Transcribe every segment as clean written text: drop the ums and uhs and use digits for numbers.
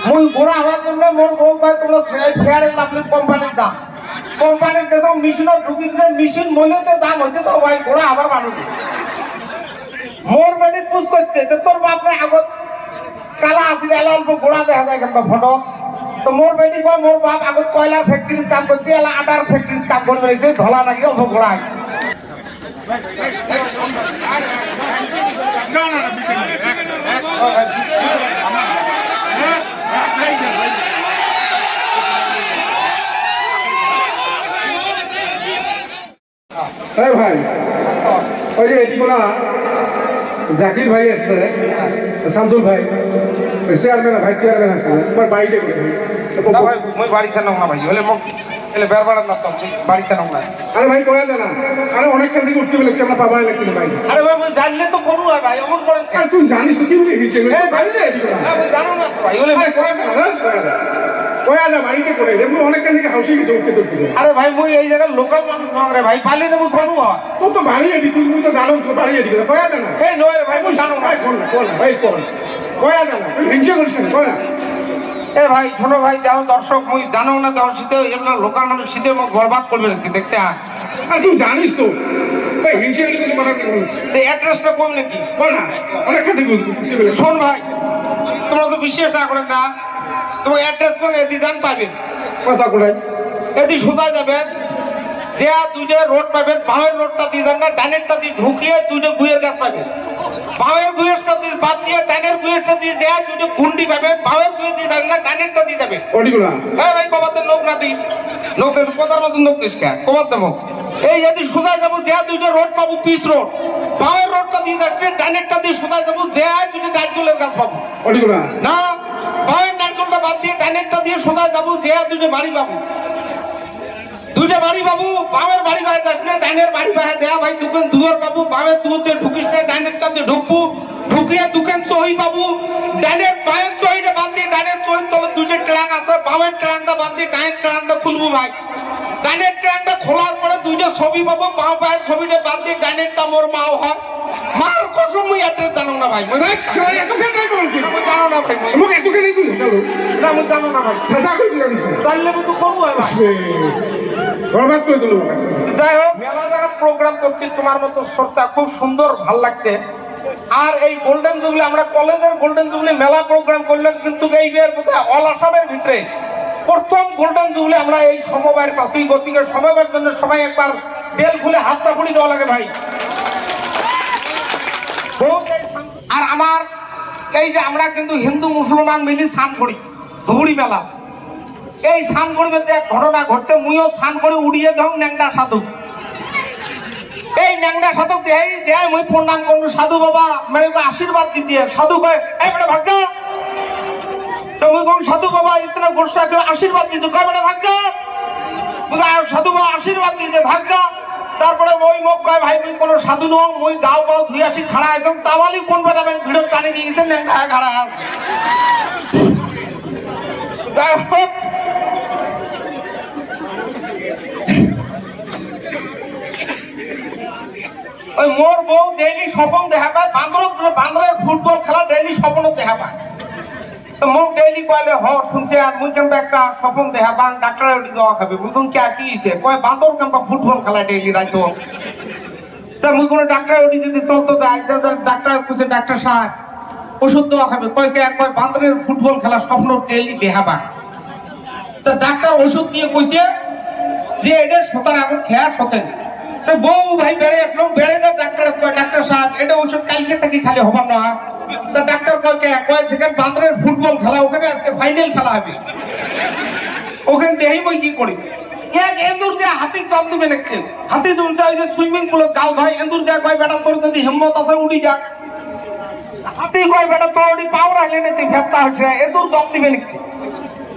মুই ঘোড়া হওয়ার জন্য মোর বউ ভাই তোমরা ফেয়ার এন্ড লাভলি কোম্পানির দাম কোম্পানির দেশ মেশিনও ঢুকিছে মেশিন মূল্যতে দাম হচ্ছে তো ভাই ঘোড়া আবার মানুষ মোর বেটি পুষ করছে যে তোর বাপরে আগত কালা আসি এলা অল্প ঘোড়া দেখা যায় কেন ফটো তো মোর বেটি কয় মোর বাপ আগত কয়লার ফ্যাক্টরির কাম করছে এলা আটার ফ্যাক্টরির কাম করবে যে ধলা নাকি অল্প ঘোড়া আছে ভাই ওই যে এদিকে জাকির ভাই আছে শামসুল ভাই চেয়ারম্যান ভাই চেয়ারম্যান আছে তোমার বাড়িতে ভাই মই বাড়িতে নাও না ভাই হলে মোক এলে বেরবার না তো বাড়িতে নাও না আরে ভাই কয়া জানা আরে অনেক কাল থেকে উঠতে বলেছি আমরা পাবা লাগছিল ভাই আরে ভাই মই জানলে তো করু ভাই এমন করেন আর তুই জানিস কি বলে দিচ্ছে ভাই রে এদিকে না ভাই জানো না তো ভাই হলে ভাই কয়া জানা কয়া না বাড়িতে করে এমন অনেক কাল থেকে হাউসে গেছে উঠতে উঠতে আরে ভাই মই এই জায়গার লোকাল মানুষ নং রে ভাই পালি না মই করু হয় তো তো বাড়ি এদি তুই তো জানো তো বাড়ি এদি কয়া জানা এই নয় ভাই মই জানো না ভাই কোন ভাই কোন কয়া জানা তুই হিংসা করিস না কয়া এ ভাই শোনো ভাই দেখো দর্শক মুই জানো না দর্শিতে এগুলো লোকাল মানুষ শীতে মুখ বরবাদ করবে নাকি দেখতে আর তুই জানিস তো ভাই হিংসা করি তুই কথা কি বলিস তো অ্যাড্রেসটা কম নাকি বল না অনেক কাল থেকে শোন ভাই তোমরা তো বিশ্বাস না করেন না তোমার অ্যাড্রেস কোন এদি জান পাবেন কথা কোলাই এদি সোজা যাবেন যে দুইটা রোড পাবেন বামের রোডটা দিয়ে যান না ডানেরটা দিয়ে ঢুকিয়ে দুইটা গুয়ের গাছ পাবেন বামের গুয়েরটা দিয়ে বাদ দিয়ে ডানের গুয়েরটা দিয়ে যায় দুইটা গুন্ডি পাবেন বামের গুয়ে দিয়ে যান না ডানেরটা দিয়ে যাবেন ওডিগুলা হ্যাঁ ভাই কমাতে লোক না দিই লোক দিস কথার মতন লোক দিস কে কমাতে মুখ এই যদি সোজা যাবো যে দুইটা রোড পাবো পিচ রোড বামের রোডটা দিয়ে যাচ্ছে ডানেরটা দিয়ে সোজা যাবো যে দুইটা নারকেলের গাছ পাবো ওডিগুলা না বামের নারকেলটা বাদ দিয়ে ডানেরটা দিয়ে সোজা যাবো যে দুইটা বাড়ি পাবো দুইটা বাড়ি পাবো বামের বাড়ি বাইরে যাস না ডানের বাড়ি বাইরে দেয়া ভাই দোকান দুয়ার পাবো বামের দুয়ার দিয়ে ঢুকিস না ডানেরটা দিয়ে ঢুকবো ঢুকিয়ে দোকান চহি পাবো ডানের বামের চহিটা বাদ দিয়ে ডানের চহির তলে দুইটা ট্রাঙ্ক আছে বামের ট্রাঙ্কটা বাদ দিয়ে ডানের ট্রাঙ্কটা খুলবো ভাই ডানের ট্রাঙ্কটা খোলার পরে দুইটা ছবি পাবো বাম পায়ের ছবিটা বাদ দিয়ে ডানেরটা মোর মাও হয় মার কসম মুই অ্যাড্রেস জানো না ভাই এতকে তাই বলছি আমি জানো না ভাই মোক এতকে নেই তুই চলো না আমি জানো না ভাই ফেসা কই দিলাম তাহলে তো করবো ভাই বরবাদ করে দিল যাই হোক মেলা জায়গার প্রোগ্রাম করছি তোমার মতো শ্রোতা খুব সুন্দর ভাল লাগছে আর এই গোল্ডেন জুবলি আমরা কলেজের গোল্ডেন জুবলি মেলা প্রোগ্রাম করলে কিন্তু এই বিয়ের বোধহয় অল আসামের ভিতরে প্রথম গোল্ডেন জুবলি আমরা এই সমবায়ের পাশেই গতিকে সমবায়ের জন্য সবাই একবার বেল খুলে হাতটা ফুলি দেওয়া লাগে ভাই আর আমার এই যে আমরা কিন্তু হিন্দু মুসলমান মিলি স্নান করি ধুবড়ি মেলা এই স্নান করবে এক ঘটনা ঘটতে মুইও স্নান করে উড়িয়ে দেখ ন্যাংটা সাধু এই ন্যাংটা সাধু দেয় দেয় মুই প্রণাম করবো সাধু বাবা মানে আশীর্বাদ দিতে সাধু কয় এই বেটা ভাগ্য তো মুই কোন সাধু বাবা ইতনা গোসা কে আশীর্বাদ দিতে কয় বেটা ভাগ্য সাধু বাবা আশীর্বাদ দিতে ভাগ্য তারপরে ওই মুখ কয় ভাই মুই কোনো সাধু নয় মুই গাও গাও ধুই আসি খাড়া একদম তাওয়ালি কোন বেটা ভিড় টানি নিয়ে গেছে ন্যাংটা খাড়া আছে ওই মোর বউ ডেইলি স্বপ্ন দেখা পায় বান্দরের ফুটবল খেলা ডেইলি স্বপ্ন দেখা পায় তো মোক ডেইলি কইলে হ শুনছে আর মুই কেমন একটা স্বপ্ন দেখা পান ডাক্তার ওটি যাওয়া খাবে মুই কোন কি হইছে কয় বান্দর কেমন ফুটবল খেলা ডেইলি রাইতো তা মুই কোন ডাক্তার ওটি যদি চলতো যায় ডাক্তার কইছে ডাক্তার সাহেব ওষুধ দেওয়া খাবে কয় কে কয় বান্দরের ফুটবল খেলা স্বপ্ন ডেইলি দেখা পায় তা ডাক্তার ওষুধ দিয়ে কইছে যে এটা সতার আগত খেয়া সতেন বউ ভাই বেড়ে আসলো বেড়ে যা ডাক্তার কয় ডাক্তার সাহেব এটা ওষুধ কালকে থেকে খালি হবার না তা ডাক্তার কয় কে কয় যেখানে বান্দরের ফুটবল খেলা ওখানে আজকে ফাইনাল খেলা হবে ওখানে দেই মই কি করি এক এন্দুর যে হাতির দম দিবে নাকছেন হাতি দুলছে ওই যে সুইমিং পুলে গাও ধয় এন্দুর যা কয় বেটা তোর যদি হিম্মত আছে উড়ি যা হাতি কয় বেটা তোর ওটি পাও রাখলে না তুই ফেপতা হচ্ছে এন্দুর দম দিবে নাকছে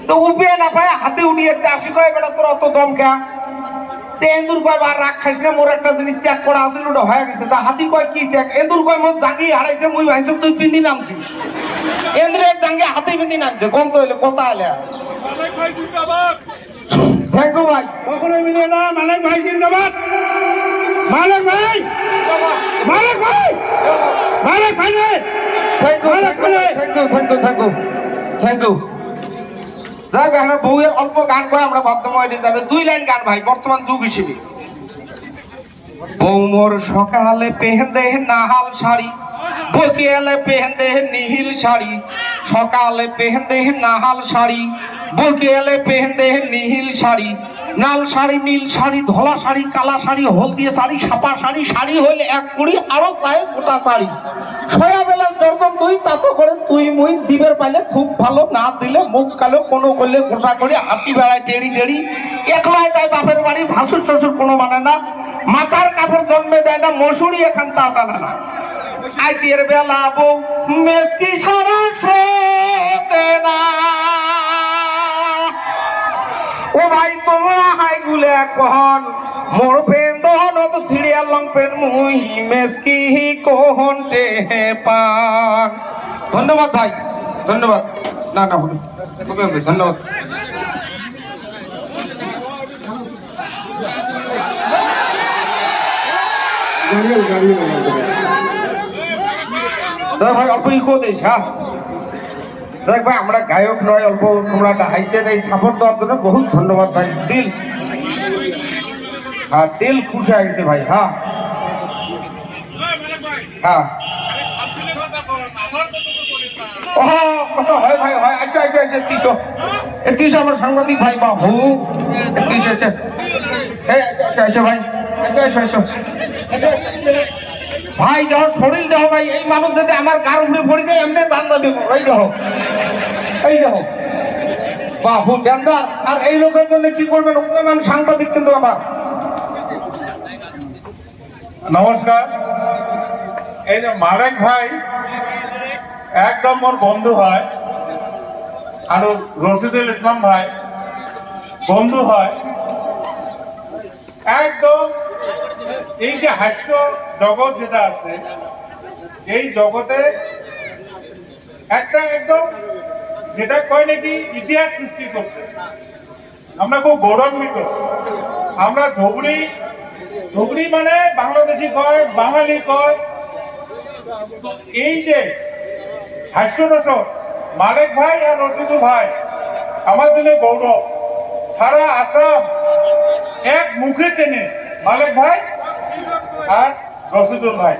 তো উঠবে না পায় হাতি উড়িয়ে আসি কয় বেটা তোর অত দম কে এন্দুর কয় বা রাগ খাইস না মোর একটা জিনিস চেক করা আসলে ওটা হয়ে গেছে তা হাতি কয় কি চেক এন্দুর কয় মোর জাঙ্গি হারাইছে মুই ভাইছ তুই পিন্দি নামছি এন্দুরের জাঙ্গি হাতি পিন্দি নামছে কোন তো হইলে কথা হলে থ্যাংক ইউ ভাই কখনোই মিলে না মালিক ভাই জিন্দাবাদ মালিক ভাই মালিক ভাই মালিক ভাই thank you thank you thank you thank you thank you যাক আমরা বউয়ের অল্প গান করে আমরা বদ্ধময় নিয়ে যাবে 2 লাইন গান ভাই বর্তমান যুগ হিসেবে। বউ মোর সকালে পেহেন্দে নাহাল শাড়ি, বকেলে পেহেন্দে নীল শাড়ি, সকালে পেহেন্দে নাহাল শাড়ি, বকেলে পেহেন্দে নীল শাড়ি, লাল শাড়ি নীল শাড়ি ধলা শাড়ি কালা শাড়ি হলদিয়া শাড়ি সাপা শাড়ি, শাড়ি হইলে 1 কুড়ি আরো চাই গোটা শাড়ি, সয়াবেলার দরদম দুই তাতো করে তুই মুই দিবের পাইলে খুব ভালো, না দিলে মুখ কালো কোনো করলে ঘোষা করি হাঁটি বেড়ায় টেড়ি টেড়ি, একলাই তাই বাপের বাড়ি ভাসুর শ্বশুর কোনো মানে না, মাথার কাপড় জন্মে দেয় না মশুরি এখান তাও টানা না, আইতের বেলা বউ মেসকি সারা শোতে না। ও ভাই তোমরা হাই গুলে কহন মোর পেন দহন তো সিরিয়াল লং পেন মুই মেসকি কোহন টে পান। ধন্যবাদ ভাই ধন্যবাদ। না না হবে হবে ধন্যবাদ। ভাই অল্প ইকো দিস। হ্যাঁ দেখ ভাই আমরা গায়ক নয়, অল্প তোমরা হাইছেন এই সাপোর্ট দেওয়ার জন্য বহুত ধন্যবাদ ভাই। দিল হ্যাঁ দিল খুশি হয়ে গেছে ভাই। হ্যাঁ হ্যাঁ কত হয় ভাই হয়। আচ্ছা আচ্ছা আচ্ছা 300 আমার সাংবাদিক ভাই বাবু 300 আচ্ছা আচ্ছা ভাই আচ্ছা ভাই দেহ শরীর দেহ ভাই এই মানুষ যদি আমার গার উপরে পড়ে যায় এমনি দান দেবে এই দেহ বাবু গেন্দার। আর এই লোকের জন্য কি করবেন মানে সাংবাদিক কিন্তু আমার। নমস্কার। এই যে মালেক ভাই একদম মোর বন্ধু হয়, আর রশিদুল ইসলাম ভাই বন্ধু হয় একদম। এই যে হাস্য জগৎ যেটা আছে এই জগতে একটা একদম যেটা কয় নাকি ইতিহাস সৃষ্টি করছে। আমরা খুব গৌরবান্বিত। আমরা ধুবড়ি মানে বাংলাদেশি কয় বাঙালি কয়। তো এই যে হাস্যরসক মালেক ভাই আর রশিদুল ভাই আমার জন্য গৌরব। সারা আসাম এক মুখে চেনে মালেক ভাই আর রশিদুল ভাই।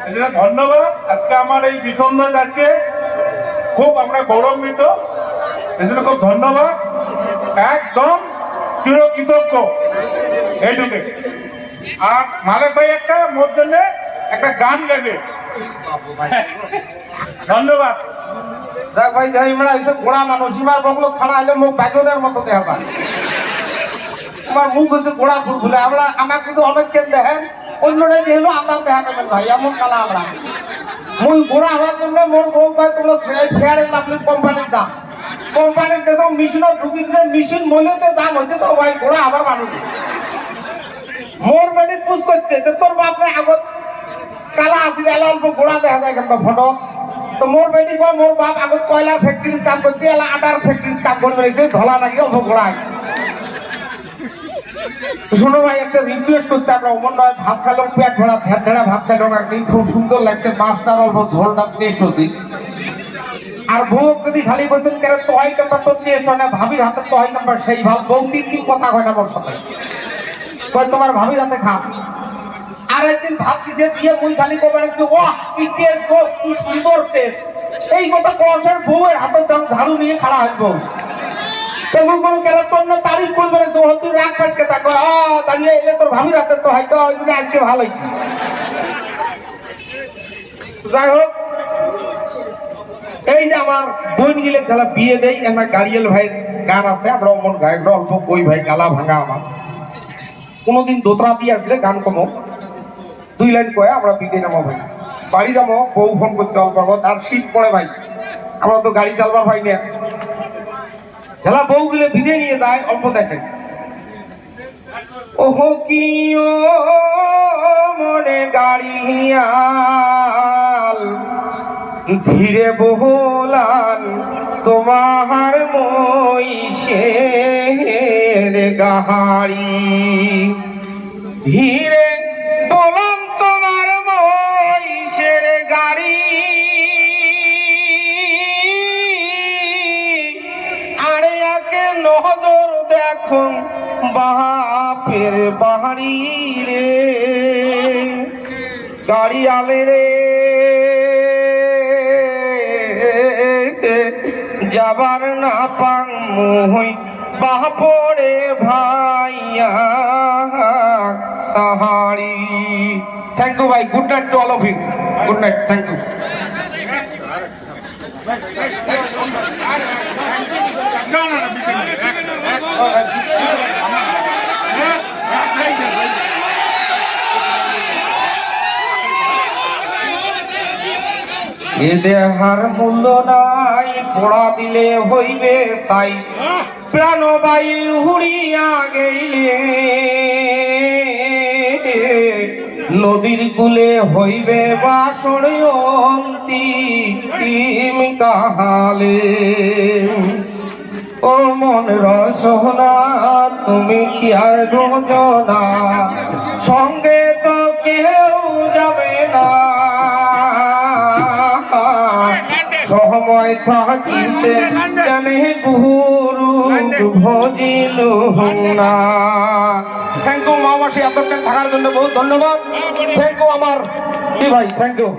এই জন্য ধন্যবাদ। আজকে আমার এই বিসন্ন যাচ্ছে খুব আমরা গৌরবান্বিত। এই জন্য খুব ধন্যবাদ। একদম চিরকৃতজ্ঞ এইটুকু। আর মালেক ভাই একটা মোর জন্য একটা গান গাবে। ধন্যবাদ। দেখ ভাই দেখ আমরা এইসব গোড়া মানুষ ইমার বগলো খাড়া হলে মুখ ব্যাগনের মতো দেখা পায়। আমার মুখ হচ্ছে গোড়া ফুল ফুলে আমরা আমার কিন্তু অনেক কেন দেখেন অন্যরা যে হলো আমার দেখা পাবেন ভাই এমন কালা আমরা। মুই গোড়া হওয়ার জন্য মোর বউ ভাই তোমরা ফেয়ারে লাগলে কোম্পানির দাম কোম্পানির দেখো মেশিনও ঢুকিয়েছে মেশিন মূল্যতে দাম হচ্ছে তো ভাই গোড়া আবার মানুষ মোর বেডি পুষ করছে যে তোর বাপরে আগত কালা আসলে এলা অল্প গোড়া দেখা যায় কিন্তু ফটো। তো মোর বেডি কয় মোর বাপ আগত কয়লার ফ্যাক্টরির কাম করছে এলা আটার ফ্যাক্টরির কাম করে বেড়েছে ধলা নাকি অল্প গোড়া আছে। শোনো ভাই একটা রিকোয়েস্ট করতে আমরা অমন নয় ভাত খেলাম পেট ভরা ফ্যাট ভরা ভাত খেলাম একদিন খুব সুন্দর লাগছে মাছটার অল্প ঝোলটা টেস্ট হচ্ছে। আর বউ যদি খালি করছেন কেন তহাই নাম্বার তোর টেস্ট হয় না ভাবির হাতে তহাই নাম্বার সেই ভাব বউ 3 কথা হয় না মোর সাথে কয় তোমার ভাবির হাতে খা। আর একদিন ভাত দিতে দিয়ে মুই খালি কবে ওয়াহ কি টেস্ট গো কি সুন্দর টেস্ট এই কথা কওয়ার বউয়ের হাতের দাম ঝাড়ু নিয়ে খাড়া হয় বউ। তেমন কোনো কেন তোর না তারিফ করবে না তো তুই রাগ কাটকে থাকো দাঁড়িয়ে এলে তোর ভাবির হাতে তো হয়তো ওই জন্য আজকে ভালো হয়েছে। যাই হোক এই যে আমার বোন গিলে খেলা বিয়ে দেয় আমার গাড়িয়াল ভাই গান আছে আমরা অমন গায়ক অল্প কই ভাই গালা ভাঙা আমার কোনোদিন দোতরা দিয়ে আসলে গান কমো 2 লাইন কয়ে আমরা বিদে নামো ভাই বাড়ি যাবো বউ ফোন করতে অল্প আর শীত পড়ে ভাই আমরা তো গাড়ি চালবার ভাই না খেলা বউ গিলে বিদে নিয়ে যায় অল্প দেখেন। ওহো কি ও মনে গাড়িয়াল ধীরে বহলান তোমার মইশের গাহারি ধীরে বলন তোমার মইশের গাড়ি আরে আকে নজর দেখুন বাপের বাড়ি রে গাড়ি আলে রে যাবার না পাং মুই বাপরে ভাইয়া সাহারি। থ্যাংক ইউ ভাই, good night to all of you, good night, thank you. না না এ দেহার মূল্য নাই, পোড়া দিলে হইবে তাই, প্রাণবায়ু হুড়িয়া গেলে নদীর কূলে হইবে বাসর অন্তিম কাহালে। ও মন রসনা তুমি কি আর যোজনা, সঙ্গে তো কেউ যাবে না, সময় থাকিতে জানে গুরু ভজিল না। থ্যাংক ইউ মামাসি, এতক্ষণ থাকার জন্য বহুত ধন্যবাদ। থ্যাংক ইউ আমার ভাই, থ্যাংক ইউ।